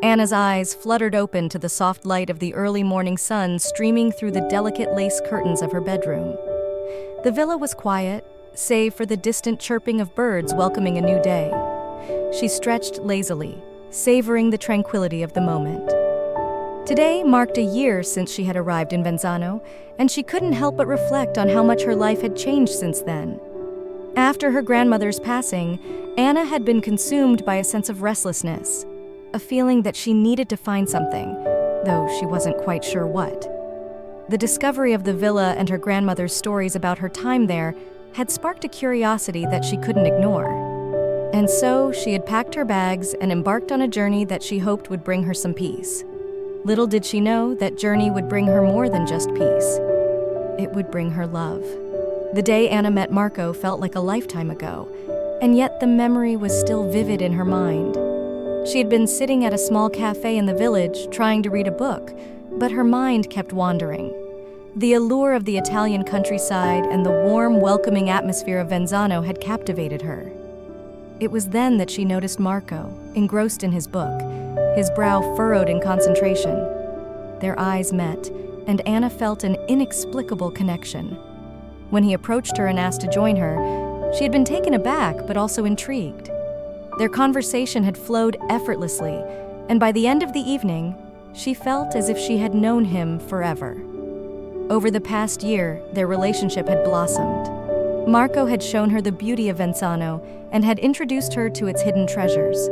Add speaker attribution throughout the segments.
Speaker 1: Anna's eyes fluttered open to the soft light of the early morning sun streaming through the delicate lace curtains of her bedroom. The villa was quiet, save for the distant chirping of birds welcoming a new day. She stretched lazily, savoring the tranquility of the moment. Today marked a year since she had arrived in Venzano, and she couldn't help but reflect on how much her life had changed since then. After her grandmother's passing, Anna had been consumed by a sense of restlessness, a feeling that she needed to find something, though she wasn't quite sure what. The discovery of the villa and her grandmother's stories about her time there had sparked a curiosity that she couldn't ignore. And so she had packed her bags and embarked on a journey that she hoped would bring her some peace. Little did she know that journey would bring her more than just peace. It would bring her love. The day Anna met Marco felt like a lifetime ago, and yet the memory was still vivid in her mind. She had been sitting at a small café in the village, trying to read a book, but her mind kept wandering. The allure of the Italian countryside and the warm, welcoming atmosphere of Venzano had captivated her. It was then that she noticed Marco, engrossed in his book, his brow furrowed in concentration. Their eyes met, and Anna felt an inexplicable connection. When he approached her and asked to join her, she had been taken aback but also intrigued. Their conversation had flowed effortlessly, and by the end of the evening, she felt as if she had known him forever. Over the past year, their relationship had blossomed. Marco had shown her the beauty of Venzano and had introduced her to its hidden treasures.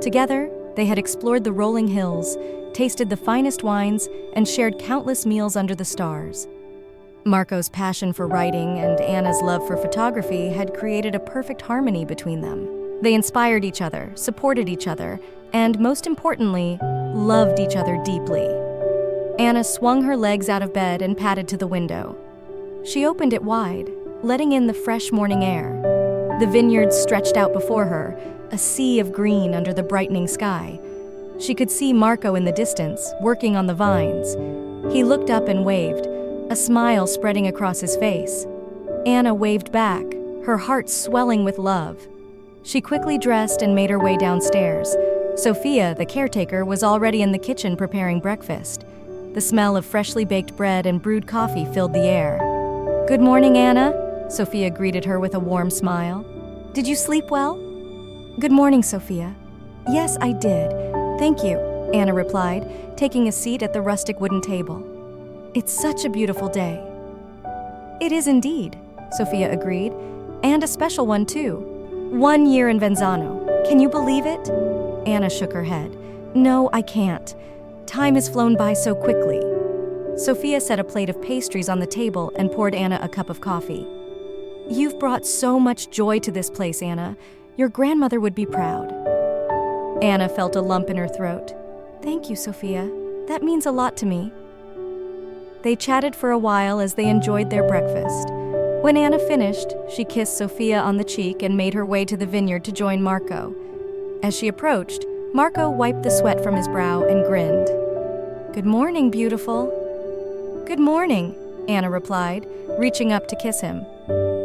Speaker 1: Together, they had explored the rolling hills, tasted the finest wines, and shared countless meals under the stars. Marco's passion for writing and Anna's love for photography had created a perfect harmony between them. They inspired each other, supported each other, and most importantly, loved each other deeply. Anna swung her legs out of bed and padded to the window. She opened it wide, letting in the fresh morning air. The vineyards stretched out before her, a sea of green under the brightening sky. She could see Marco in the distance, working on the vines. He looked up and waved, a smile spreading across his face. Anna waved back, her heart swelling with love. She quickly dressed and made her way downstairs. Sophia, the caretaker, was already in the kitchen preparing breakfast. The smell of freshly baked bread and brewed coffee filled the air. "Good morning, Anna," Sophia greeted her with a warm smile. "Did you sleep well?" "Good morning, Sophia." "Yes, I did. Thank you," Anna replied, taking a seat at the rustic wooden table. "It's such a beautiful day." "It is indeed," Sophia agreed, "and a special one too. 1 year in Venzano. Can you believe it?" Anna shook her head. "No, I can't. Time has flown by so quickly." Sophia set a plate of pastries on the table and poured Anna a cup of coffee. "You've brought so much joy to this place, Anna. Your grandmother would be proud." Anna felt a lump in her throat. "Thank you, Sophia. That means a lot to me." They chatted for a while as they enjoyed their breakfast. When Anna finished, she kissed Sophia on the cheek and made her way to the vineyard to join Marco. As she approached, Marco wiped the sweat from his brow and grinned. "Good morning, beautiful." "Good morning," Anna replied, reaching up to kiss him.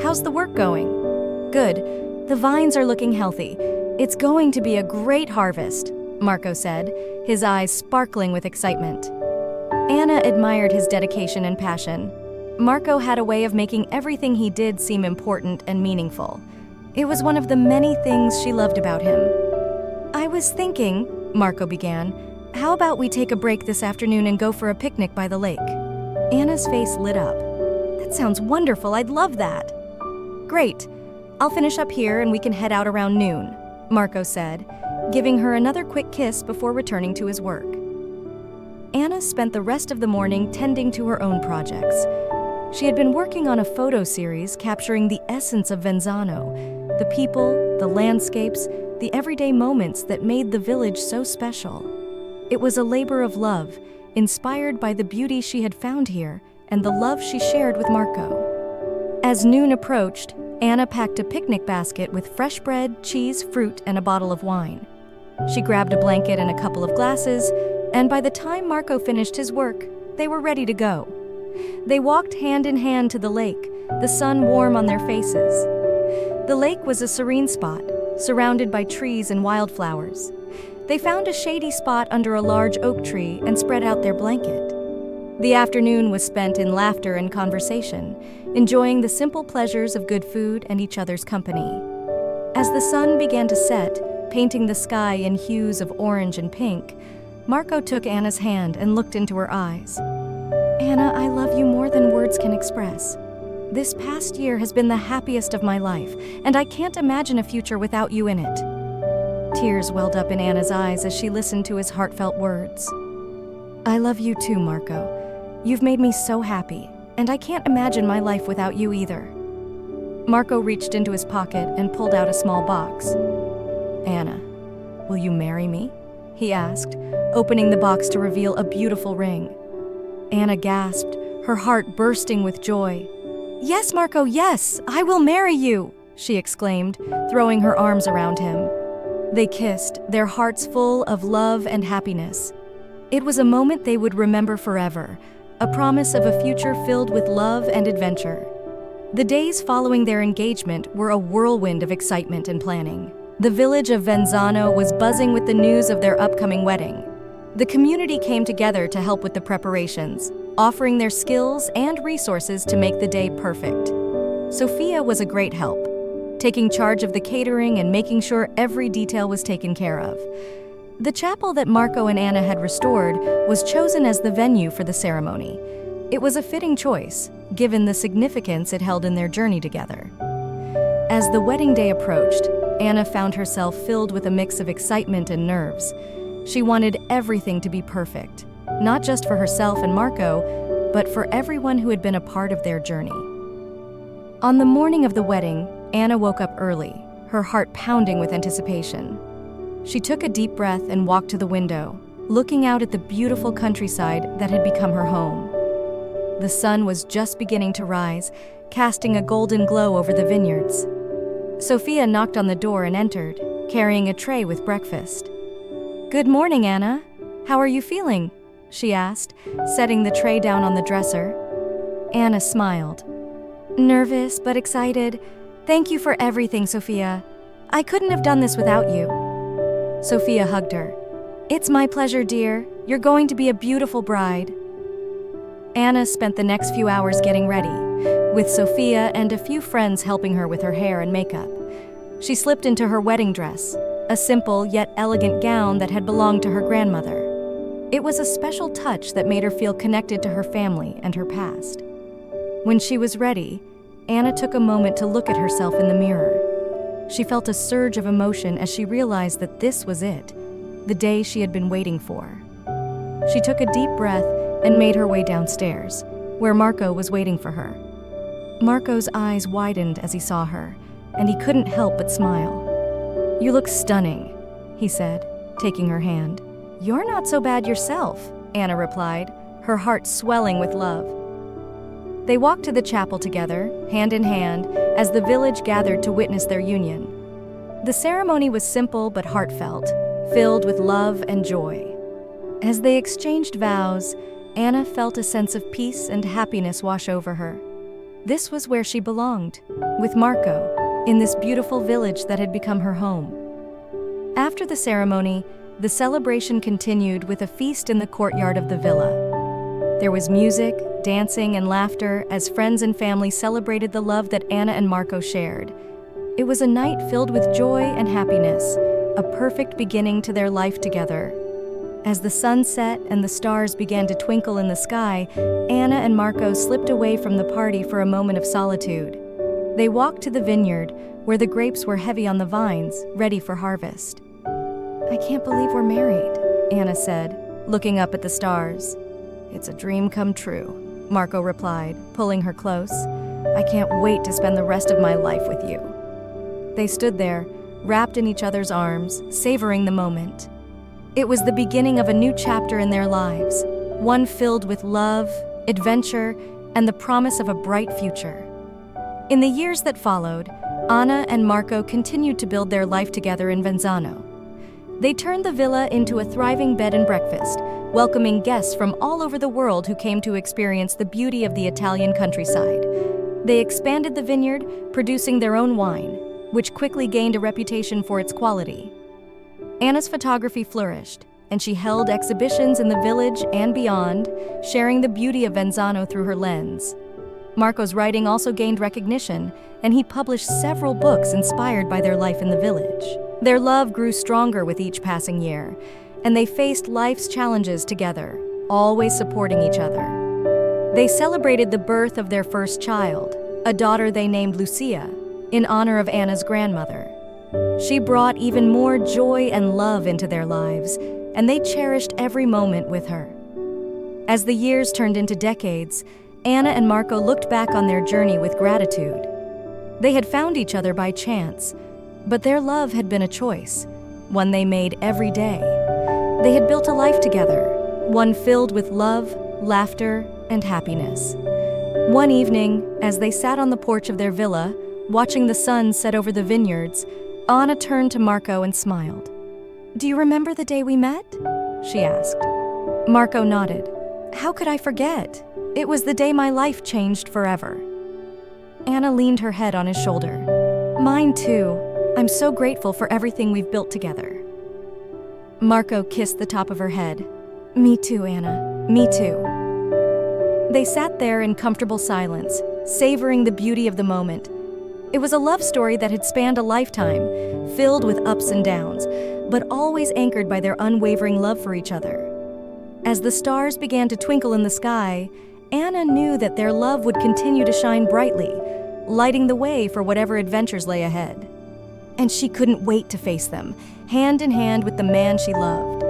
Speaker 1: "How's the work going?" "Good. The vines are looking healthy. It's going to be a great harvest," Marco said, his eyes sparkling with excitement. Anna admired his dedication and passion. Marco had a way of making everything he did seem important and meaningful. It was one of the many things she loved about him. "I was thinking," Marco began, "how about we take a break this afternoon and go for a picnic by the lake?" Anna's face lit up. "That sounds wonderful. I'd love that." "Great. I'll finish up here and we can head out around noon," Marco said, giving her another quick kiss before returning to his work. Anna spent the rest of the morning tending to her own projects. She had been working on a photo series capturing the essence of Venzano, the people, the landscapes, the everyday moments that made the village so special. It was a labor of love, inspired by the beauty she had found here and the love she shared with Marco. As noon approached, Anna packed a picnic basket with fresh bread, cheese, fruit, and a bottle of wine. She grabbed a blanket and a couple of glasses, and by the time Marco finished his work, they were ready to go. They walked hand in hand to the lake, the sun warm on their faces. The lake was a serene spot, surrounded by trees and wildflowers. They found a shady spot under a large oak tree and spread out their blanket. The afternoon was spent in laughter and conversation, enjoying the simple pleasures of good food and each other's company. As the sun began to set, painting the sky in hues of orange and pink, Marco took Anna's hand and looked into her eyes. "Anna, I love you more than words can express. This past year has been the happiest of my life, and I can't imagine a future without you in it." Tears welled up in Anna's eyes as she listened to his heartfelt words. "I love you too, Marco. You've made me so happy, and I can't imagine my life without you either." Marco reached into his pocket and pulled out a small box. "Anna, will you marry me?" he asked, opening the box to reveal a beautiful ring. Anna gasped, her heart bursting with joy. "Yes, Marco, yes, I will marry you," she exclaimed, throwing her arms around him. They kissed, their hearts full of love and happiness. It was a moment they would remember forever, a promise of a future filled with love and adventure. The days following their engagement were a whirlwind of excitement and planning. The village of Venzano was buzzing with the news of their upcoming wedding. The community came together to help with the preparations, offering their skills and resources to make the day perfect. Sophia was a great help, taking charge of the catering and making sure every detail was taken care of. The chapel that Marco and Anna had restored was chosen as the venue for the ceremony. It was a fitting choice, given the significance it held in their journey together. As the wedding day approached, Anna found herself filled with a mix of excitement and nerves. She wanted everything to be perfect, not just for herself and Marco, but for everyone who had been a part of their journey. On the morning of the wedding, Anna woke up early, her heart pounding with anticipation. She took a deep breath and walked to the window, looking out at the beautiful countryside that had become her home. The sun was just beginning to rise, casting a golden glow over the vineyards. Sophia knocked on the door and entered, carrying a tray with breakfast. "Good morning, Anna. How are you feeling?" she asked, setting the tray down on the dresser. Anna smiled. "Nervous but excited. Thank you for everything, Sophia. I couldn't have done this without you." Sophia hugged her. "It's my pleasure, dear. You're going to be a beautiful bride." Anna spent the next few hours getting ready, with Sophia and a few friends helping her with her hair and makeup. She slipped into her wedding dress, a simple yet elegant gown that had belonged to her grandmother. It was a special touch that made her feel connected to her family and her past. When she was ready, Anna took a moment to look at herself in the mirror. She felt a surge of emotion as she realized that this was it, the day she had been waiting for. She took a deep breath and made her way downstairs, where Marco was waiting for her. Marco's eyes widened as he saw her, and he couldn't help but smile. "You look stunning," he said, taking her hand. "You're not so bad yourself," Anna replied, her heart swelling with love. They walked to the chapel together, hand in hand, as the village gathered to witness their union. The ceremony was simple but heartfelt, filled with love and joy. As they exchanged vows, Anna felt a sense of peace and happiness wash over her. This was where she belonged, with Marco, in this beautiful village that had become her home. After the ceremony, the celebration continued with a feast in the courtyard of the villa. There was music, dancing, and laughter as friends and family celebrated the love that Anna and Marco shared. It was a night filled with joy and happiness, a perfect beginning to their life together. As the sun set and the stars began to twinkle in the sky, Anna and Marco slipped away from the party for a moment of solitude. They walked to the vineyard, where the grapes were heavy on the vines, ready for harvest. "I can't believe we're married," Anna said, looking up at the stars. "It's a dream come true," Marco replied, pulling her close. "I can't wait to spend the rest of my life with you." They stood there, wrapped in each other's arms, savoring the moment. It was the beginning of a new chapter in their lives, one filled with love, adventure, and the promise of a bright future. In the years that followed, Anna and Marco continued to build their life together in Venzano. They turned the villa into a thriving bed and breakfast, welcoming guests from all over the world who came to experience the beauty of the Italian countryside. They expanded the vineyard, producing their own wine, which quickly gained a reputation for its quality. Anna's photography flourished, and she held exhibitions in the village and beyond, sharing the beauty of Venzano through her lens. Marco's writing also gained recognition, and he published several books inspired by their life in the village. Their love grew stronger with each passing year, and they faced life's challenges together, always supporting each other. They celebrated the birth of their first child, a daughter they named Lucia, in honor of Anna's grandmother. She brought even more joy and love into their lives, and they cherished every moment with her. As the years turned into decades, Anna and Marco looked back on their journey with gratitude. They had found each other by chance, but their love had been a choice, one they made every day. They had built a life together, one filled with love, laughter, and happiness. One evening, as they sat on the porch of their villa, watching the sun set over the vineyards, Anna turned to Marco and smiled. "Do you remember the day we met?" she asked. Marco nodded. "How could I forget? It was the day my life changed forever." Anna leaned her head on his shoulder. "Mine too. I'm so grateful for everything we've built together." Marco kissed the top of her head. "Me too, Anna. Me too." They sat there in comfortable silence, savoring the beauty of the moment. It was a love story that had spanned a lifetime, filled with ups and downs, but always anchored by their unwavering love for each other. As the stars began to twinkle in the sky, Anna knew that their love would continue to shine brightly, lighting the way for whatever adventures lay ahead. And she couldn't wait to face them, hand in hand with the man she loved.